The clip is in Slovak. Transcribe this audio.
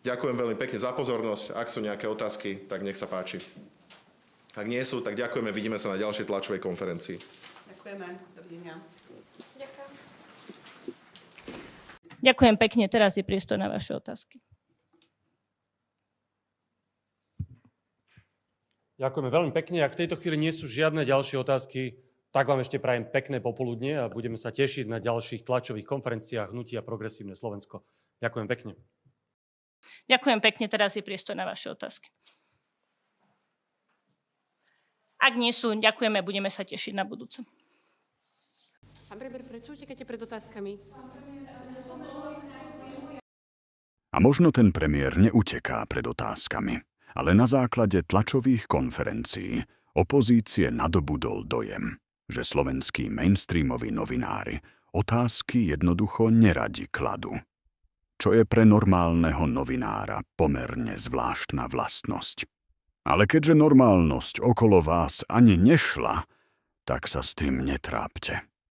Ďakujem veľmi pekne za pozornosť. Ak sú nejaké otázky, tak nech sa páči. Ak nie sú, tak ďakujeme. Vidíme sa na ďalšej tlačovej konferencii. Ďakujeme. Dovidenia. Ďakujem pekne. Teraz je priestor na vaše otázky. Ďakujeme veľmi pekne. Ak v tejto chvíli nie sú žiadne ďalšie otázky, tak vám ešte prajem pekné popoludnie a budeme sa tešiť na ďalších tlačových konferenciách Hnutia Progresívne Slovensko. Ďakujem pekne. Ďakujem pekne. Teraz je priestor na vaše otázky. Ak nie sú, ďakujeme. Budeme sa tešiť na budúce. Pán premiér, prečo utekáte pred otázkami? A možno ten premiér neuteká pred otázkami, ale na základe tlačových konferencií opozície nadobudol dojem, že slovenskí mainstreamoví novinári otázky jednoducho neradi kladú. Čo je pre normálneho novinára pomerne zvláštna vlastnosť. Ale keďže normálnosť okolo vás ani nešla, tak sa s tým netrápte.